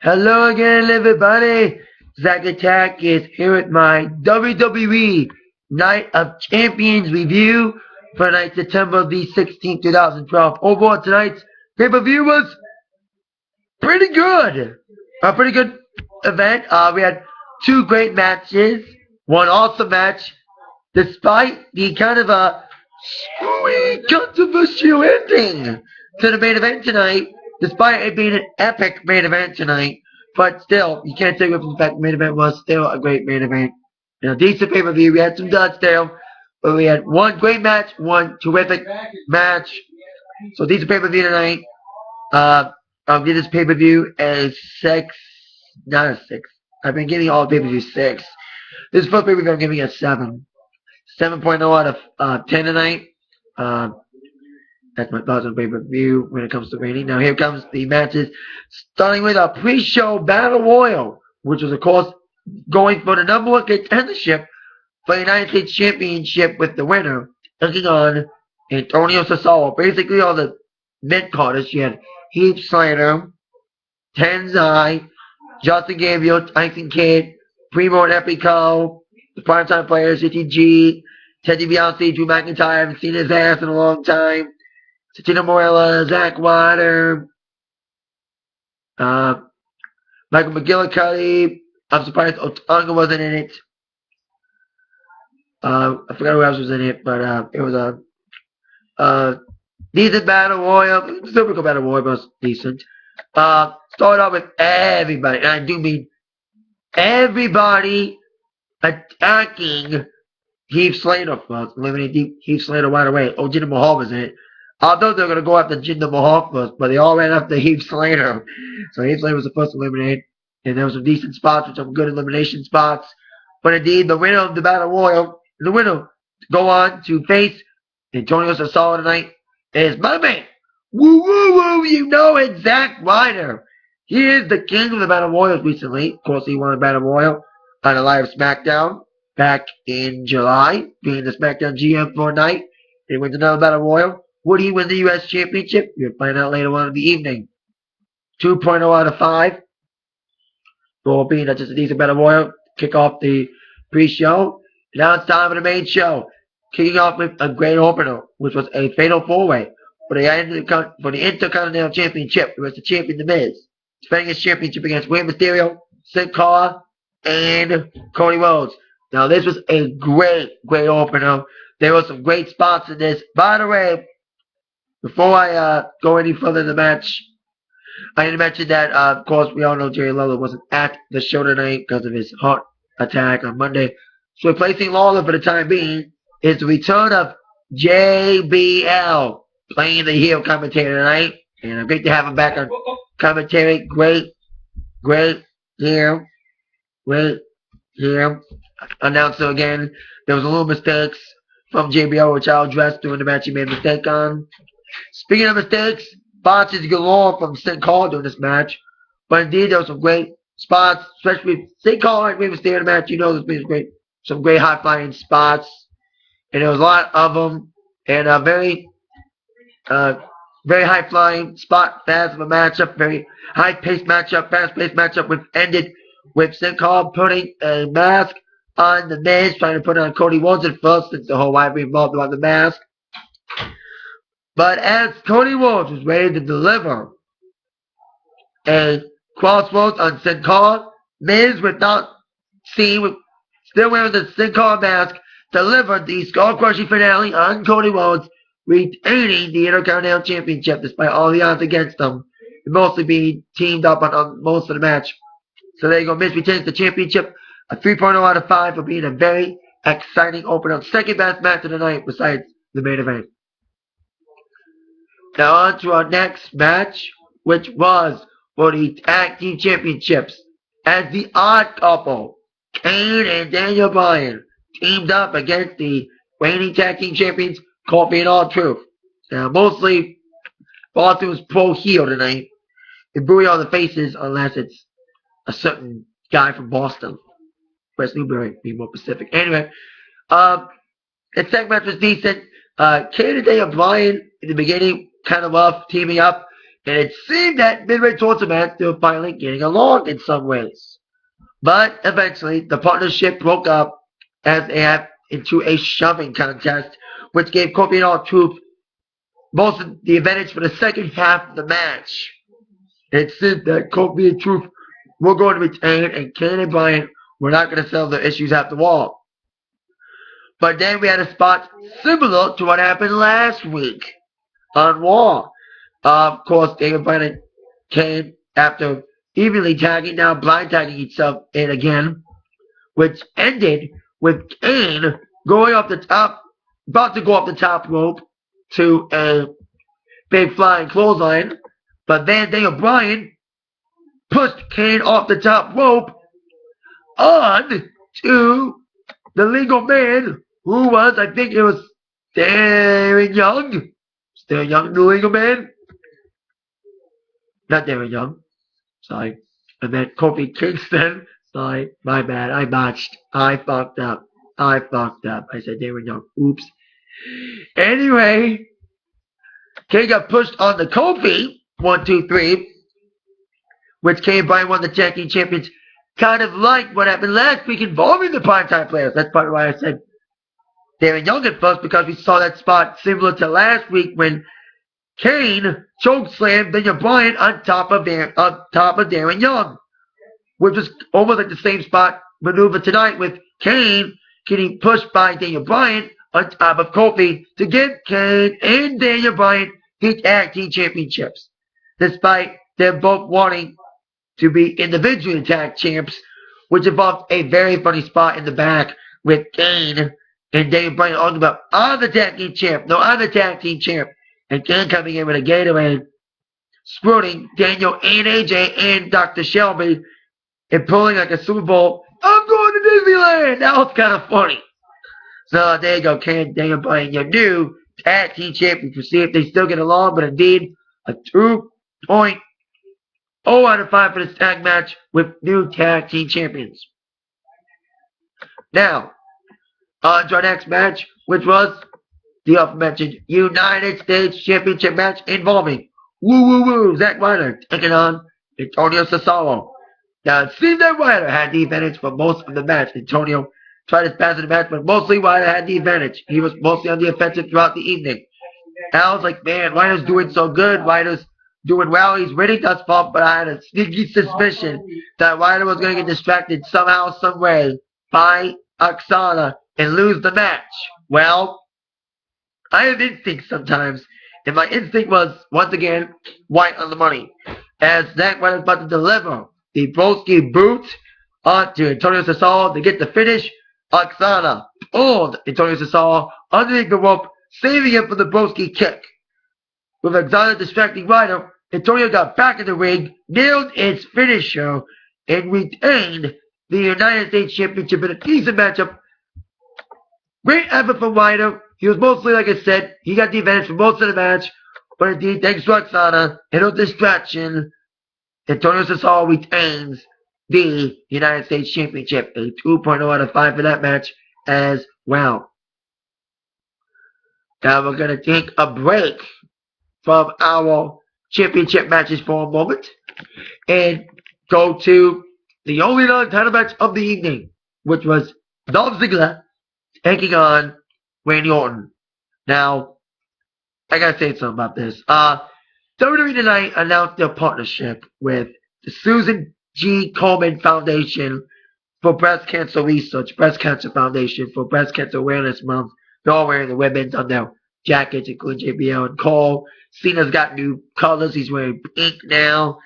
Hello again, everybody. Zack Attack is here with my WWE Night of Champions review for night September the 16th, 2012. Overall, tonight's pay-per-view was pretty good. A pretty good event. We had two great matches, one awesome match, despite the kind of a screwy, controversial ending to the main event tonight, despite it being an epic main event tonight. But still, you can't take away from the fact the main event was still a great main event. Decent pay-per-view. We had some duds there, but we had one great match, one terrific match. So decent pay-per-view tonight. I'll give this pay-per-view a 6, not a 6. I've been giving all pay-per-views 6. This first pay-per-view I'm giving a 7. 7.0 out of 10 tonight. That's my thoughts on pay-per-view when it comes to rating. Now here comes the matches, starting with a pre-show battle royal, which was of course going for the number one contendership for the United States Championship, with the winner taking on Antonio Cesaro. Basically all the mid-carders. You had Heath Slater, Tenzai, Justin Gabriel, Tyson Kidd, Primo and Epico, the primetime players, CTG, Teddy DiBiase, Drew McIntyre. I haven't seen his ass in a long time. Tina Morella, Zack Ryder, Michael McGillicuddy. I'm surprised Otunga wasn't in it. I forgot who else was in it, but it was a decent battle royal. Typical battle royal, but decent. Start off with everybody, and I do mean everybody, attacking Heath Slater first, eliminating Heath Slater right away. Oh, Jinder Mahal was in it. I thought they were going to go after Jinder Mahal first, but they all ran after Heath Slater. So Heath Slater was the first eliminated, and there were some decent spots, with some good elimination spots. But indeed, the winner of the Battle Royal, the winner to go on to face Antonio Cesaro tonight, is my man. Woo woo woo, you know it, Zack Ryder. He is the king of the Battle Royals recently. Of course, he won a Battle Royal on a live SmackDown back in July, being the SmackDown GM for a night. He wins another Battle Royal. Would he win the U.S. Championship? You'll find out later on in the evening. 2.0 out of 5. For being just a decent Battle Royal. Kick off the pre-show. Now it's time for the main show. Kicking off with a great opener, which was a fatal 4-way for the Intercontinental Championship. It was the champion, The Miz, defending his championship against Mysterio, Cara, and Cody Rhodes. Now this was a great opener. There were some great spots in this. By the way, before I go any further in the match, I need to mention that, of course, we all know Jerry Lawler wasn't at the show tonight because of his heart attack on Monday. So replacing Lawler for the time being is the return of JBL, playing the heel commentator tonight. And great to have him back on commentary. Great here. Announcer again. There was a little mistakes from JBL, which I'll address during the match he made a mistake on. Speaking of mistakes, botches galore from Sin Cara during this match. But indeed, there were some great spots, especially with Sin Cara and Rey Mysterio in the match. You know, there's been some great high-flying spots. And there was a lot of them. And a very high-flying spot, fast of a matchup, very high-paced matchup, fast-paced matchup, which ended with Sin Cara putting a mask on The Miz, trying to put it on Cody Rhodes at first, since the whole rivalry involved about the mask. But as Cody Rhodes was ready to deliver a crossroads on Sin Cara, Miz, without seeing, still wearing the Sin Cara mask, delivered the skull-crushing finale on Cody Rhodes, retaining the Intercontinental Championship despite all the odds against him, and mostly being teamed up on most of the match. So there you go, Miz retains the championship, a 3.0 out of 5 for being a very exciting opener. Second best match of the night besides the main event. Now on to our next match, which was for the Tag Team Championships, as the Odd Couple, Kane and Daniel Bryan, teamed up against the reigning Tag Team Champions, Kofi and R-Truth. Now mostly, R-Truth is pro-heel tonight, and booing all the faces unless it's a certain guy from Boston. West Newbury, be more specific. Anyway, the second match was decent. Kane and Daniel Bryan in the beginning, kind of rough, teaming up. And it seemed that midway towards the match, they were finally getting along in some ways. But eventually, the partnership broke up as they had into a shoving contest, which gave Kofi and R-Truth most of the advantage for the second half of the match. It seemed that Kofi and Truth were going to retain, and Kane and Bryan were not going to settle their issues at the wall. But then we had a spot similar to what happened last week on Raw. Of course, David Bryan and Kane, after evenly tagging, now blind tagging each other in again, which ended with Kane going off the top, about to go off the top rope to a big flying clothesline, but then Daniel Bryan pushed Kane off the top rope on to the legal man, who was, I think it was Darren Young. Still Young, the legal man? Not Darren Young. Sorry. I meant Kofi Kingston. Sorry, my bad. I botched. I fucked up. I said Darren Young. Oops. Anyway, Kane got pushed on the Kofi. 1, 2, 3. Which Kane Bryan won the tag team champions. Kind of like what happened last week involving the primetime players. That's part of why I said Darren Young at first, because we saw that spot similar to last week when Kane chokeslammed Daniel Bryan on top of Darren Young, which was almost like the same spot maneuver tonight with Kane getting pushed by Daniel Bryan on top of Kofi to give Kane and Daniel Bryan the tag team championships, despite them both wanting to be individually tag champs, which involved a very funny spot in the back with Kane and Daniel Bryan arguing about, I'm the tag team champ. No, I'm the tag team champ. And Kane coming in with a Gatorade, spurting Daniel and AJ and Dr. Shelby, and pulling like a Super Bowl, I'm going to Disneyland. That was kind of funny. So there you go, Kane, Daniel Bryan, your new tag team champions. We'll see if they still get along, but indeed, a 2.0 out of 5 for this tag match with new tag team champions. Now, on to our next match, which was the aforementioned United States Championship match involving Zack Ryder taking on Antonio Cesaro. Now, it seemed that Ryder had the advantage for most of the match. Antonio tried his best in the match, but mostly Ryder had the advantage. He was mostly on the offensive throughout the evening. And I was like, man, Ryder's doing so good. Ryder's doing well. He's winning thus far, but I had a sneaky suspicion that Ryder was going to get distracted somehow, some way by Oksana and lose the match. Well, I have instincts sometimes, and my instinct was, once again, white on the money. As Zack was about to deliver the Broski boot onto Antonio Cesaro to get the finish, Oksana pulled Antonio Cesaro underneath the rope, saving him from the Broski kick. With Oksana distracting Ryder, Antonio got back in the ring, nailed its finisher, and retained the United States Championship in a decent matchup. Great effort from Ryder. He was mostly, like I said, he got the advantage for most of the match. But indeed, thanks to Oksana and no distraction, Antonio Cesaro retains the United States Championship. A 2.0 out of 5 for that match as well. Now we're going to take a break from our championship matches for a moment and go to the only non-title match of the evening, which was Dolph Ziggler taking on Randy Orton. Now, I gotta say something about this. WWE tonight announced their partnership with the Susan G. Komen Foundation for Breast Cancer Research, Breast Cancer Foundation for Breast Cancer Awareness Month. They're all wearing the ribbons on their jackets, including JBL and Cole. Cena's got new colors. He's wearing pink now.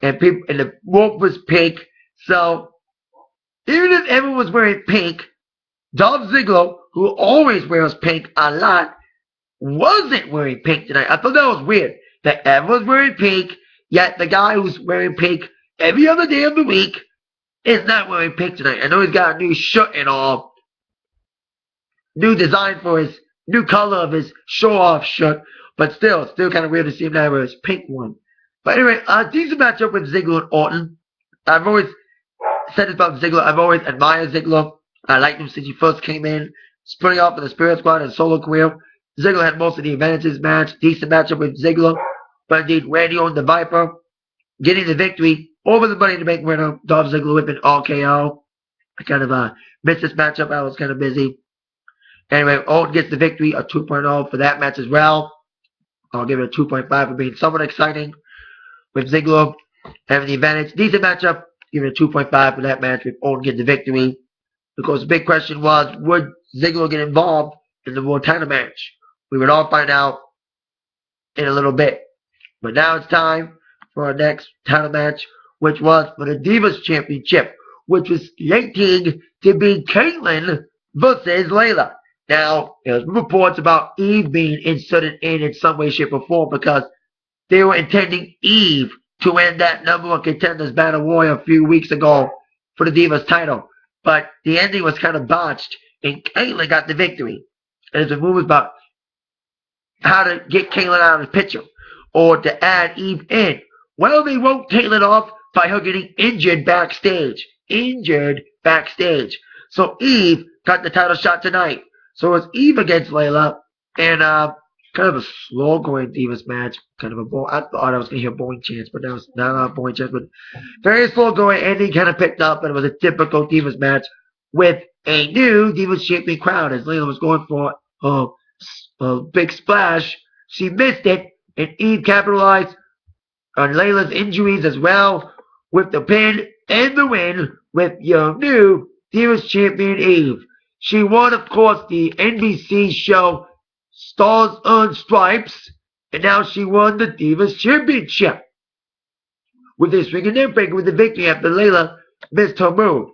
And the rope was pink. So, even if everyone was wearing pink, Dolph Ziggler, who always wears pink a lot, wasn't wearing pink tonight. I thought that was weird. That everyone's wearing pink, yet the guy who's wearing pink every other day of the week is not wearing pink tonight. I know he's got a new shirt and all. New design for his new color of his show-off shirt. But still, it's still kind of weird to see him now wear his pink one. But anyway, decent matchup with Ziggler and Orton. I've always said this about Ziggler. I've always admired Ziggler. I liked him since he first came in, splitting off in the Spirit Squad and solo career. Ziggler had most of the advantages match. Decent matchup with Ziggler. But indeed, Randy Orton, the Viper, getting the victory over the Money in the Bank winner, Dolph Ziggler whipping RKO. I kind of missed this matchup. I was kind of busy. Anyway, Orton gets the victory, a 2.0 for that match as well. I'll give it a 2.5 for being somewhat exciting. With Ziggler having the advantage. Decent matchup. Give it a 2.5 for that match with Orton getting the victory. Because the big question was, would Ziggler get involved in the World title match? We would all find out in a little bit. But now it's time for our next title match, which was for the Divas Championship, which was slated to be Kane versus Layla. Now, there's reports about Eve being inserted in some way, shape, or form because they were intending Eve to win that number one contenders battle royal a few weeks ago for the Divas title. But the ending was kind of botched, and Kane got the victory. And there's a rumors about how to get Kane out of the picture or to add Eve in. Well, they wrote Kane off by her getting injured backstage. So Eve got the title shot tonight. So it's Eve against Layla, and kind of a slow going Divas match. Kind of a I thought I was going to hear boring chants, but that was not a boring chant. But very slow going. Ending kind of picked up, and it was a typical Divas match with a new Divas champion crowd as Layla was going for a big splash. She missed it, and Eve capitalized on Layla's injuries as well with the pin and the win with your new Divas champion Eve. She won, of course, the NBC show Stars on Stripes, and now she won the Divas Championship with this swinging neck breaker with the victory after Layla missed her move.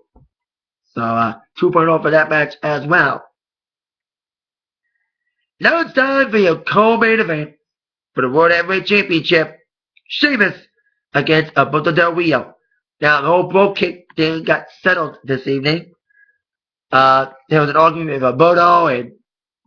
So 2.0 for that match as well. Now it's time for your co-main event for the World Heavyweight Championship. Sheamus against Alberto Del Rio. Now the whole bro kick thing got settled this evening. There was an argument with Alberto and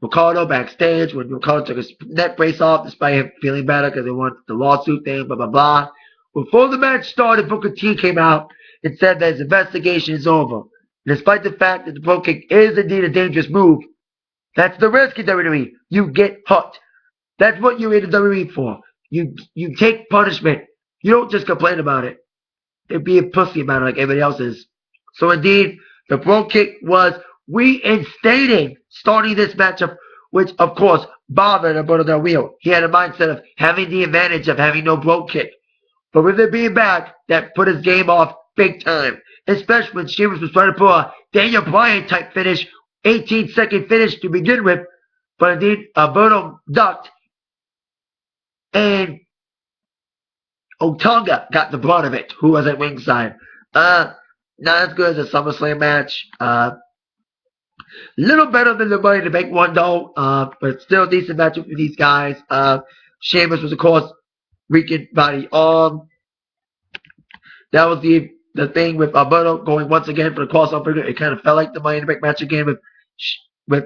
Ricardo backstage when Ricardo took his neck brace off despite him feeling better because they wanted the lawsuit thing, blah, blah, blah. Before the match started, Booker T came out and said that his investigation is over. Despite the fact that the bro kick is indeed a dangerous move, that's the risk in WWE. You get hurt. That's what you're in the WWE for. You take punishment. You don't just complain about it. And be a pussy about it like everybody else is. So indeed, the bro kick was reinstated starting this matchup, which of course bothered Alberto Del Rio. He had a mindset of having the advantage of having no bro kick. But with it being back, that put his game off big time. Especially when Sheamus was trying to pull a Daniel Bryan type finish, 18-second finish to begin with. But indeed, Alberto ducked. And Otunga got the brunt of it, who was at ringside. Not as good as a SummerSlam match. Little better than the Money in the Bank one, though. But still a decent matchup for these guys. Sheamus was, of course, weakened by the arm. That was the thing with Alberto going once again for the crossover. It kind of felt like the Money in the Bank match again with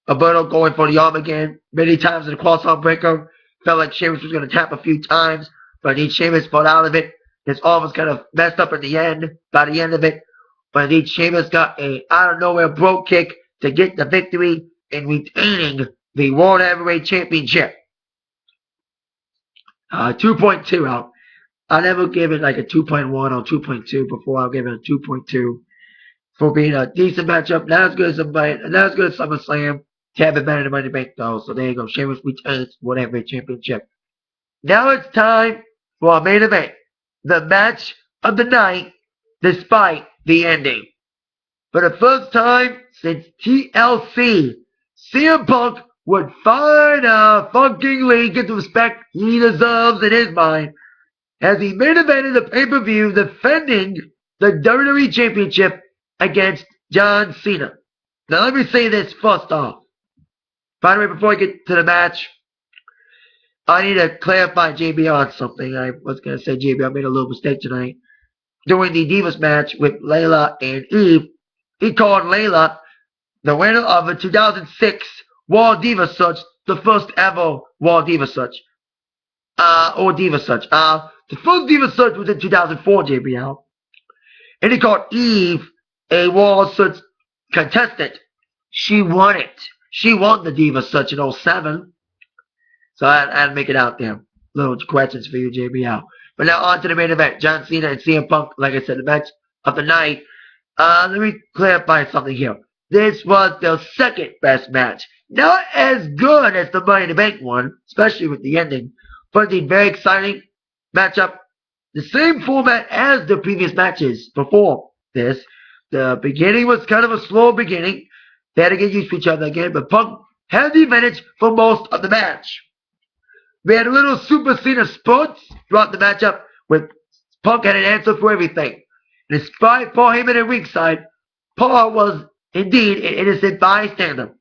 Alberto going for the arm again. Many times in the crossover breaker. Felt like Sheamus was going to tap a few times. But indeed, Sheamus fought out of it. His arm was kind of messed up at the end, by the end of it. But indeed, Sheamus got a out-of-nowhere bro kick to get the victory in retaining the World Heavyweight Championship. 2.2 I'll never give it like a 2.1 or 2.2 before. I'll give it a 2.2 for being a decent matchup. Not as good as SummerSlam. To have it better than Money in the Bank, though. So there you go. Sheamus retains World Heavyweight Championship. Now it's time for our main event. The match of the night, despite the ending. For the first time since TLC, CM Punk would finally get the respect he deserves in his mind as he main evented the pay-per-view defending the WWE Championship against John Cena. Now let me say this first off. By the way, before I get to the match, I need to clarify JB on something. I was going to say, JB, I made a little mistake tonight. During the Divas match with Layla and Eve, he called Layla the winner of the 2006 World Divas Search, the first ever World Divas Search. The first Divas Search was in 2004, JBL. And he called Eve a World Search contestant. She won it. She won the Divas Search in 07. So I had to make it out there. little questions for you, JBL. But now on to the main event. John Cena and CM Punk, like I said, the match of the night. Let me clarify something here. This was their second best match. Not as good as the Money in the Bank one, especially with the ending, but the very exciting matchup. The same format as the previous matches before this. The beginning was kind of a slow beginning. They had to get used to each other again, but Punk had the advantage for most of the match. We had a little Super Cena sports throughout the matchup with Punk had an answer for everything. Despite Paul Heyman at ringside, Paul was indeed an innocent bystander.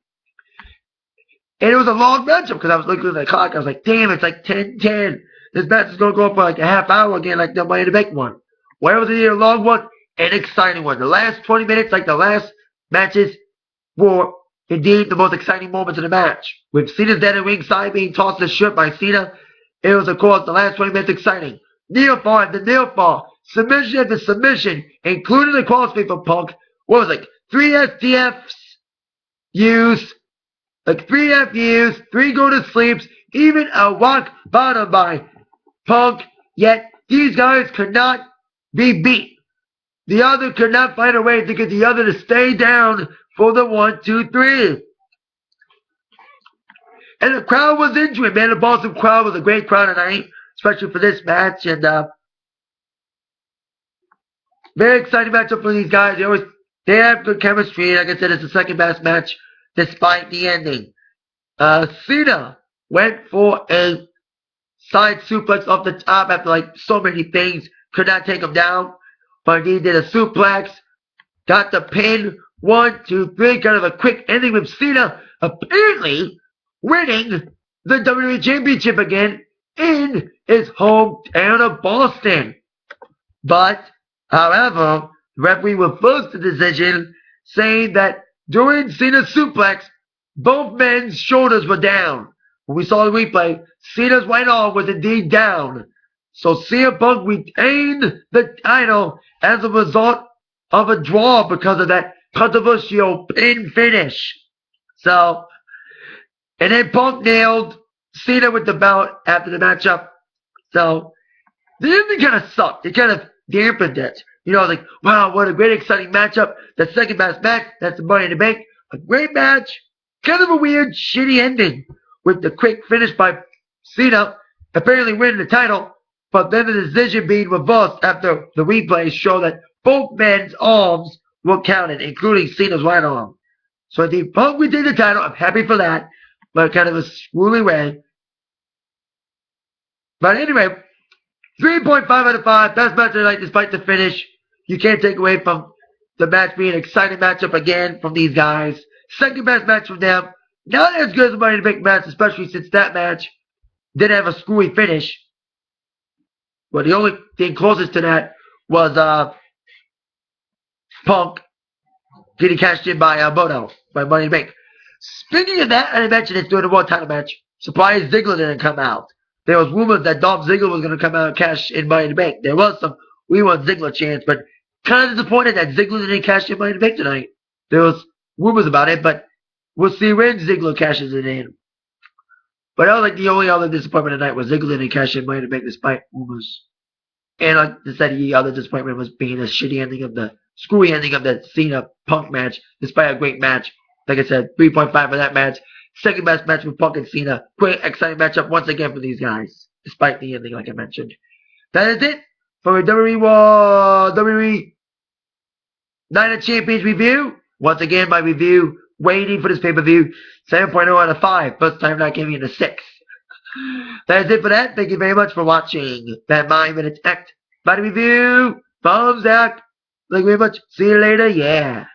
And it was a long matchup because I was looking at the clock. I was like, damn, it's like 10:10. This match is going to go for like a half hour again, like the Money in the Bank one. Why was it a long one? An exciting one. The last 20 minutes, like the last matches, were indeed the most exciting moments of the match. With Cena's dead at ringside being tossed to the ship by Cena, it was, of course, the last 20 minutes exciting. Near fall after near fall, submission after submission, including the crossface for Punk. What was it? 3 STFs used, like 3 FUs, 3 go to sleeps, even a rock bottom by Punk. Yet these guys could not be beat. The other could not find a way to get the other to stay down for the 1, 2, 3. And the crowd was into it, man. The Boston crowd was a great crowd tonight, especially for this match. And very exciting matchup for these guys. They have good chemistry. Like I said, it's the second best match despite the ending. Cena went for a side suplex off the top after like so many things. Could not take him down. But he did a suplex. Got the pin. 1, 2, 3. Kind of a quick ending with Cena apparently winning the WWE Championship again in his hometown of Boston. But, however, the referee reversed the decision, saying that during Cena's suplex, both men's shoulders were down. When we saw the replay, Cena's right arm was indeed down. So CM Punk retained the title as a result of a draw because of that controversial pin finish. So, and then Punk nailed Cena with the belt after the matchup. So, the ending kind of sucked. It kind of dampened it. You know, like, wow, what a great exciting matchup. The second best match, that's the Money in the Bank. A great match. Kind of a weird, shitty ending with the quick finish by Cena apparently winning the title. But then the decision being reversed after the replays show that both men's arms were counted, including Cena's right arm. So the Punk retained the title. I'm happy for that, but kind of a screwy way. But anyway, 3.5 out of 5. Best match of the night despite the finish. You can't take away from the match being an exciting matchup again from these guys. Second best match from them. Not as good as the Money in the Bank match, especially since that match didn't have a screwy finish. But the only thing closest to that was Punk getting cashed in by Alberto by Money in the Bank. Speaking of that, I mentioned it during the World title match. Surprised Ziggler didn't come out. There was rumors that Dolph Ziggler was going to come out and cash in Money in the Bank. There was some "we want Ziggler" chants, but kind of disappointed that Ziggler didn't cash in Money in the Bank tonight. There was rumors about it, but we'll see when Ziggler cashes it in. But I was like the only other disappointment tonight was Ziggler didn't cash in Money in the Bank despite rumors. And like I said, the other disappointment was being the shitty ending of the screwy ending of the Cena Punk match, despite a great match. Like I said, 3.5 for that match. Second best match with Punk and Cena. Great, exciting matchup once again for these guys, despite the ending, like I mentioned. That is it for a WWE Night of Champions review. Once again, my review, waiting for this pay-per-view, 7.0 out of 5. First time not giving it a 6. That is it for that. Thank you very much for watching that 9 Minutes Act Body Review. Thumbs out. Thank you very much. See you later. Yeah.